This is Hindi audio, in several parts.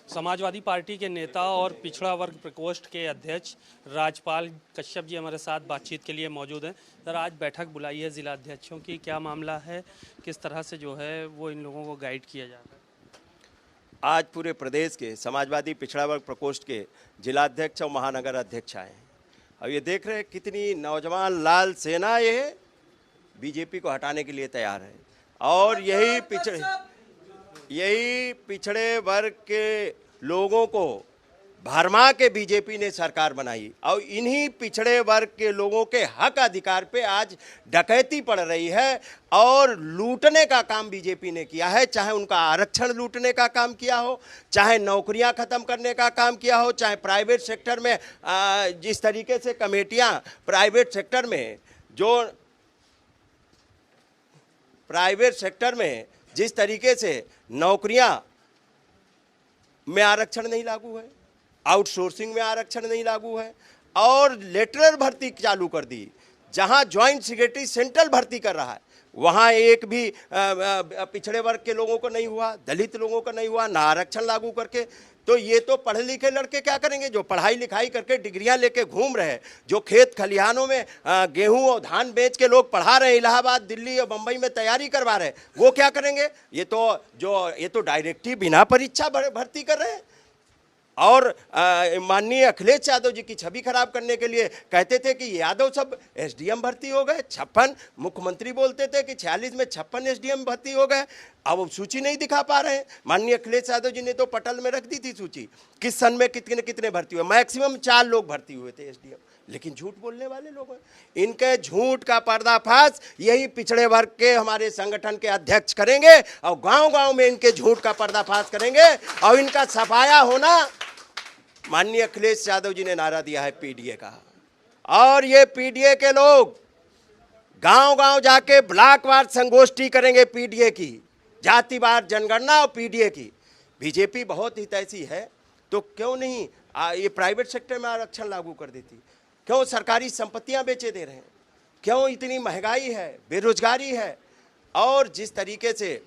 समाजवादी पार्टी के नेता और पिछड़ा वर्ग प्रकोष्ठ के अध्यक्ष राजपाल कश्यप जी हमारे साथ बातचीत के लिए मौजूद हैं। सर, आज बैठक बुलाई है जिला अध्यक्षों की, क्या मामला है, किस तरह से जो है वो इन लोगों को गाइड किया जा रहा है? आज पूरे प्रदेश के समाजवादी पिछड़ा वर्ग प्रकोष्ठ के जिलाध्यक्ष और महानगर अध्यक्ष आए हैं। अब ये देख रहे हैं कितनी नौजवान लाल सेना ये बीजेपी को हटाने के लिए तैयार है। और यही पिछड़े वर्ग के लोगों को भरमा के बीजेपी ने सरकार बनाई और इन्हीं पिछड़े वर्ग के लोगों के हक अधिकार पे आज डकैती पड़ रही है और लूटने का काम बीजेपी ने किया है। चाहे उनका आरक्षण लूटने का काम किया हो, चाहे नौकरियां खत्म करने का काम किया हो, चाहे प्राइवेट सेक्टर में जिस तरीके से कमेटियां प्राइवेट सेक्टर में जिस तरीके से नौकरियां में आरक्षण नहीं लागू है, आउटसोर्सिंग में आरक्षण नहीं लागू है और लेटरल भर्ती चालू कर दी। जहां ज्वाइंट सेक्रेटरी सेंट्रल भर्ती कर रहा है वहां एक भी पिछड़े वर्ग के लोगों को नहीं हुआ, दलित लोगों को नहीं हुआ, ना आरक्षण लागू करके। तो ये तो पढ़े लिखे लड़के क्या करेंगे जो पढ़ाई लिखाई करके डिग्रियां लेके घूम रहे हैं, जो खेत खलिहानों में गेहूं और धान बेच के लोग पढ़ा रहे हैं, इलाहाबाद दिल्ली और बंबई में तैयारी करवा रहे हैं, वो क्या करेंगे? ये तो डायरेक्टली बिना परीक्षा भर्ती कर रहे हैं। और माननीय अखिलेश यादव जी की छवि खराब करने के लिए कहते थे कि यादव सब एसडीएम भर्ती हो गए। 56 मुख्यमंत्री बोलते थे कि 46 में 56 एसडीएम भर्ती हो गए। अब वो सूची नहीं दिखा पा रहे हैं। माननीय अखिलेश यादव जी ने तो पटल में रख दी थी सूची, किस सन में कितने कितने भर्ती हुए। मैक्सिमम 4 लोग भर्ती हुए थे एसडीएम, लेकिन झूठ बोलने वाले लोग हैं। इनके झूठ का पर्दाफाश यही पिछड़े वर्ग के हमारे संगठन के अध्यक्ष करेंगे और गांव-गांव में इनके झूठ का पर्दाफाश करेंगे और इनका सफाया होना। माननीय अखिलेश यादव जी ने नारा दिया है पीडीए का, और ये पीडीए के लोग गांव-गांव जाके ब्लॉकवार संगोष्ठी करेंगे पीडीए की, जातिवार जनगणना और पीडीए की। बीजेपी बहुत हितैषी है तो क्यों नहीं ये प्राइवेट सेक्टर में आरक्षण लागू कर देती? क्यों सरकारी संपत्तियां बेचे दे रहे हैं? क्यों इतनी महंगाई है, बेरोजगारी है? और जिस तरीके से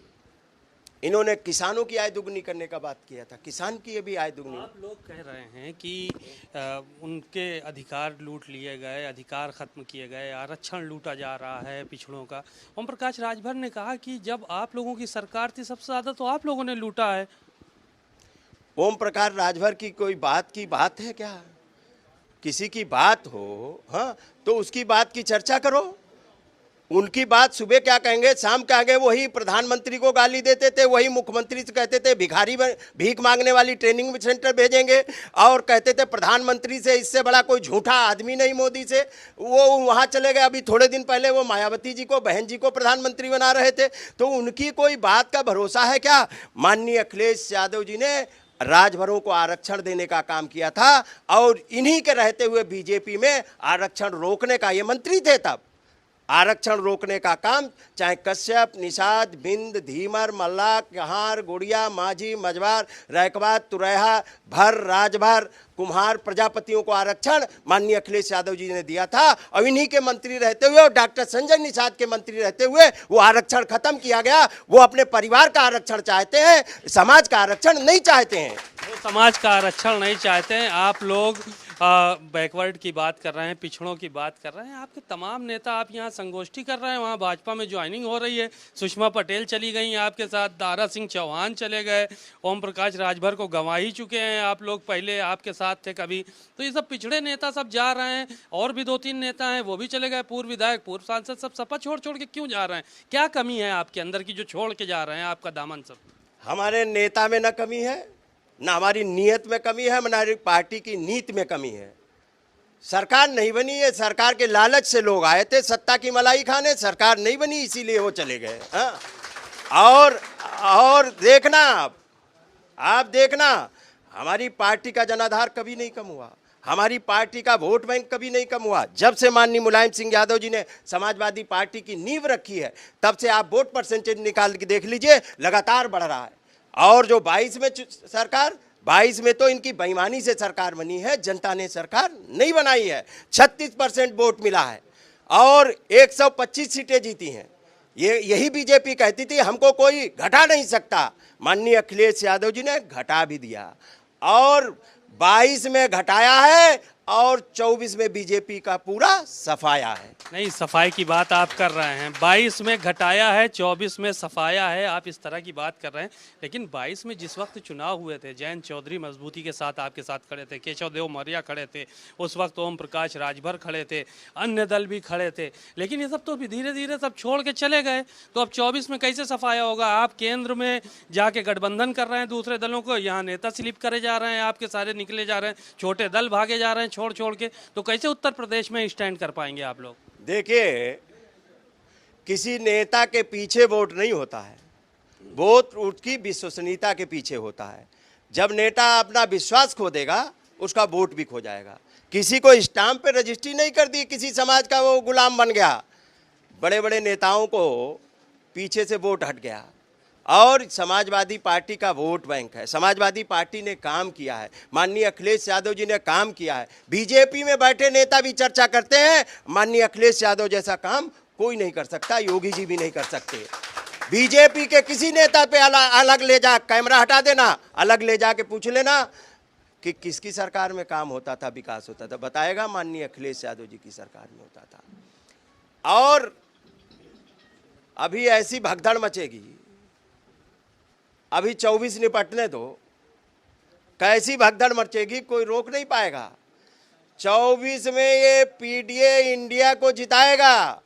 इन्होंने किसानों की आय दुगनी करने का बात किया था, किसान की भी आय दुगनी। आप लोग कह रहे हैं कि उनके अधिकार लूट लिए गए, अधिकार खत्म किए गए, आरक्षण लूटा जा रहा है पिछड़ों का। ओम प्रकाश राजभर ने कहा कि जब आप लोगों की सरकार थी सबसे ज़्यादा तो आप लोगों ने लूटा है। ओम प्रकाश राजभर की कोई बात है क्या? किसी की बात हो हाँ तो उसकी बात की चर्चा करो। उनकी बात सुबह क्या कहेंगे, शाम क्या कहेंगे? वही प्रधानमंत्री को गाली देते थे, वही मुख्यमंत्री से कहते थे भिखारी भीख मांगने वाली ट्रेनिंग सेंटर भेजेंगे, और कहते थे प्रधानमंत्री से इससे बड़ा कोई झूठा आदमी नहीं मोदी से। वो वहाँ चले गए। अभी थोड़े दिन पहले वो मायावती जी को, बहन जी को प्रधानमंत्री बना रहे थे। तो उनकी कोई बात का भरोसा है क्या? माननीय अखिलेश यादव जी ने राजभरों को आरक्षण देने का काम किया था और इन्हीं के रहते हुए बीजेपी में आरक्षण रोकने का, ये मंत्री थे तब, आरक्षण रोकने का काम चाहे कश्यप, निषाद, बिंद, धीमर, मल्ला, कहार, गुड़िया, माझी, मजवार, रैकवात, तुरैहा, भर, राजभर, कुम्हार, प्रजापतियों को आरक्षण माननीय अखिलेश यादव जी ने दिया था। और इन्हीं के मंत्री रहते हुए और डॉक्टर संजय निषाद के मंत्री रहते हुए वो आरक्षण खत्म किया गया। वो अपने परिवार का आरक्षण चाहते हैं, समाज का आरक्षण नहीं चाहते हैं। वो समाज का आरक्षण नहीं चाहते हैं। आप लोग बैकवर्ड की बात कर रहे हैं, पिछड़ों की बात कर रहे हैं। आपके तमाम नेता, आप यहाँ संगोष्ठी कर रहे हैं, वहाँ भाजपा में ज्वाइनिंग हो रही है। सुषमा पटेल चली गई आपके साथ, दारा सिंह चौहान चले गए, ओम प्रकाश राजभर को गंवा ही चुके हैं आप लोग, पहले आपके साथ थे कभी। तो ये सब पिछड़े नेता सब जा रहे हैं, और भी 2-3 नेता हैं वो भी चले गए, पूर्व विधायक, पूर्व सांसद, सब सपा छोड़ के क्यों जा रहे हैं? क्या कमी है आपके अंदर की जो छोड़ के जा रहे हैं आपका दामन सब? हमारे नेता में न कमी है, ना हमारी नीयत में कमी है, ना हमारी पार्टी की नीति में कमी है। सरकार नहीं बनी है, सरकार के लालच से लोग आए थे सत्ता की मलाई खाने, सरकार नहीं बनी इसीलिए वो चले गए। और देखना आप देखना, हमारी पार्टी का जनाधार कभी नहीं कम हुआ, हमारी पार्टी का वोट बैंक कभी नहीं कम हुआ। जब से माननीय मुलायम सिंह यादव जी ने समाजवादी पार्टी की नींव रखी है तब से आप वोट परसेंटेज निकाल के देख लीजिए, लगातार बढ़ रहा है। और जो 22 में सरकार, 22 में तो इनकी बेईमानी से सरकार बनी है, जनता ने सरकार नहीं बनाई है। 36% वोट मिला है और 125 सीटें जीती हैं। ये यही बीजेपी कहती थी हमको कोई घटा नहीं सकता। माननीय अखिलेश यादव जी ने घटा भी दिया और 22 में घटाया है और 24 में बीजेपी का पूरा सफाया है। नहीं, सफाई की बात आप कर रहे हैं, 22 में घटाया है, 24 में सफाया है, आप इस तरह की बात कर रहे हैं। लेकिन 22 में जिस वक्त चुनाव हुए थे, जयंत चौधरी मजबूती के साथ आपके साथ खड़े थे, केशव देव मौर्य खड़े थे, उस वक्त ओम प्रकाश राजभर खड़े थे, अन्य दल भी खड़े थे, लेकिन ये सब तो धीरे धीरे सब छोड़ के चले गए। तो अब 24 में कैसे सफाया होगा? आप केंद्र में जाके गठबंधन कर रहे हैं दूसरे दलों को, यहाँ नेता स्लिप करे जा रहे हैं, आपके सारे निकले जा रहे हैं, छोटे दल भागे जा रहे हैं छोड़ छोड़ के, तो कैसे उत्तर प्रदेश में स्टैंड कर पाएंगे आप लोग? देखिए, किसी नेता के पीछे वोट नहीं होता है, वोट उसकी विश्वसनीयता के पीछे होता है। जब नेता अपना विश्वास खो देगा उसका वोट भी खो जाएगा। किसी को स्टाम्प पे रजिस्ट्री नहीं कर दी, किसी समाज का वो गुलाम बन गया। बड़े बड़े नेताओं को पीछे से वोट हट गया और समाजवादी पार्टी का वोट बैंक है। समाजवादी पार्टी ने काम किया है, माननीय अखिलेश यादव जी ने काम किया है। बीजेपी में बैठे नेता भी चर्चा करते हैं, माननीय अखिलेश यादव जैसा काम कोई नहीं कर सकता, योगी जी भी नहीं कर सकते। बीजेपी के किसी नेता पे अलग ले जा, कैमरा हटा देना, अलग ले जाके पूछ लेना कि किसकी सरकार में काम होता था, विकास होता था, बताएगा माननीय अखिलेश यादव जी की सरकार में होता था। और अभी ऐसी भगदड़ मचेगी, अभी 24 निपटने दो, कैसी भगदड़ मचेगी कोई रोक नहीं पाएगा। 24 में ये पीडीए इंडिया को जिताएगा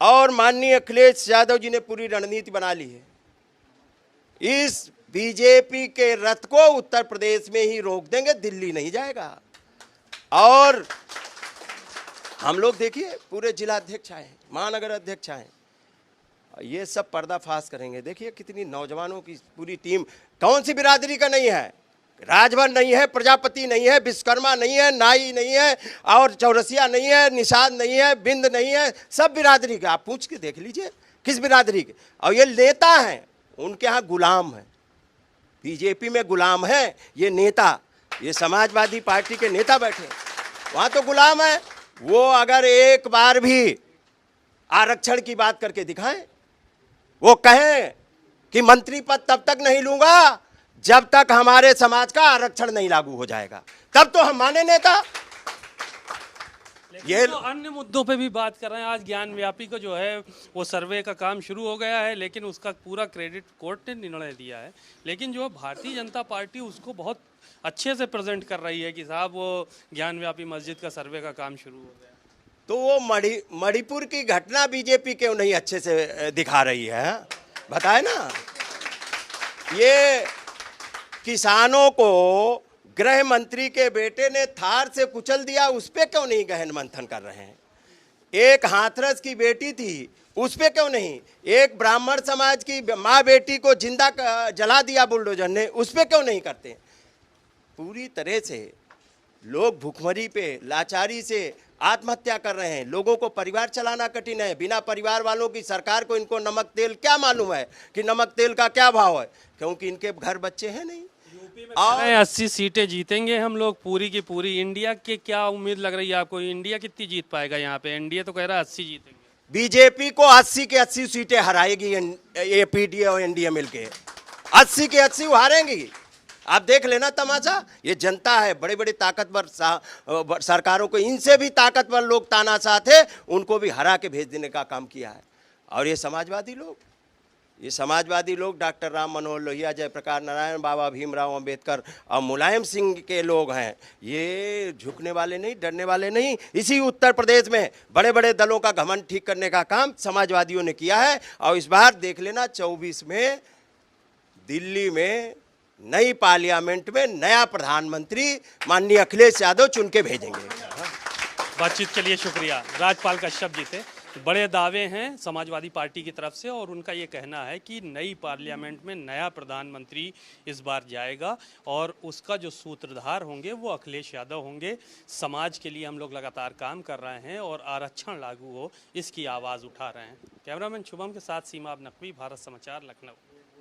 और माननीय अखिलेश यादव जी ने पूरी रणनीति बना ली है। इस बीजेपी के रथ को उत्तर प्रदेश में ही रोक देंगे, दिल्ली नहीं जाएगा। और हम लोग देखिए पूरे जिला अध्यक्ष आए, महानगर अध्यक्ष आए, ये सब पर्दाफाश करेंगे। देखिए कितनी नौजवानों की पूरी टीम, कौन सी बिरादरी का नहीं है? राजभर नहीं है, प्रजापति नहीं है, विश्वकर्मा नहीं है, नाई नहीं है, और चौरसिया नहीं है, निषाद नहीं है, बिंद नहीं है, सब बिरादरी के। आप पूछ के देख लीजिए किस बिरादरी के। और ये नेता हैं, उनके यहाँ गुलाम है, बीजेपी में गुलाम है ये नेता, ये समाजवादी पार्टी के नेता बैठे वहाँ तो गुलाम है। वो अगर एक बार भी आरक्षण की बात करके दिखाएं, वो कहें कि मंत्री पद तब तक नहीं लूंगा जब तक हमारे समाज का आरक्षण नहीं लागू हो जाएगा, तब तो हम माने नेता। ये तो अन्य मुद्दों पे भी बात कर रहे हैं। आज ज्ञान व्यापी को जो है वो सर्वे का काम शुरू हो गया है, लेकिन उसका पूरा क्रेडिट कोर्ट ने निर्णय दिया है। लेकिन जो भारतीय जनता पार्टी उसको बहुत अच्छे से प्रेजेंट कर रही है कि साहब वो ज्ञान व्यापी मस्जिद का सर्वे का काम शुरू हो गया। तो वो मणिपुर की घटना बीजेपी क्यों नहीं अच्छे से दिखा रही है? बताए ना, ये किसानों को गृह मंत्री के बेटे ने थार से कुचल दिया, उस पे क्यों नहीं गहन मंथन कर रहे हैं? एक हाथरस की बेटी थी, उस पे क्यों नहीं? एक ब्राह्मण समाज की माँ बेटी को जिंदा जला दिया बुलडोजर ने, उस पे क्यों नहीं करते? पूरी तरह से लोग भूखमरी पे, लाचारी से आत्महत्या कर रहे हैं। लोगों को परिवार चलाना कठिन है। बिना परिवार वालों की सरकार को इनको नमक तेल क्या मालूम है कि नमक तेल का क्या भाव है, क्योंकि इनके घर बच्चे हैं नहीं। और 80 सीटें जीतेंगे हम लोग पूरी की पूरी। इंडिया के क्या उम्मीद लग रही है आपको? इंडिया कितनी जीत पाएगा यहाँ पे? एनडीए तो कह रहा है 80 जीतेंगे। बीजेपी को 80 के 80 सीटें हराएगी ये पीडीए और एनडीए मिलके, 80 के 80 हारेंगी। आप देख लेना तमाशा। ये जनता है, बड़े बड़े ताकतवर सरकारों को, इनसे भी ताकतवर लोग तानाशाह थे, उनको भी हरा के भेज देने का काम किया है। और ये समाजवादी लोग डॉक्टर राम मनोहर लोहिया, जयप्रकाश नारायण, बाबा भीमराव अंबेडकर और मुलायम सिंह के लोग हैं। ये झुकने वाले नहीं, डरने वाले नहीं। इसी उत्तर प्रदेश में बड़े बड़े दलों का घमंड ठीक करने का काम समाजवादियों ने किया है। और इस बार देख लेना 24 में दिल्ली में नई पार्लियामेंट में नया प्रधानमंत्री माननीय अखिलेश यादव चुन के भेजेंगे। बातचीत के लिए शुक्रिया। राजपाल कश्यप जी थे। बड़े दावे हैं समाजवादी पार्टी की तरफ से और उनका ये कहना है कि नई पार्लियामेंट में नया प्रधानमंत्री इस बार जाएगा और उसका जो सूत्रधार होंगे वो अखिलेश यादव होंगे। समाज के लिए हम लोग लगातार काम कर रहे हैं और आरक्षण लागू हो इसकी आवाज़ उठा रहे हैं। कैमरामैन शुभम के साथ सीमा नकवी, भारत समाचार, लखनऊ।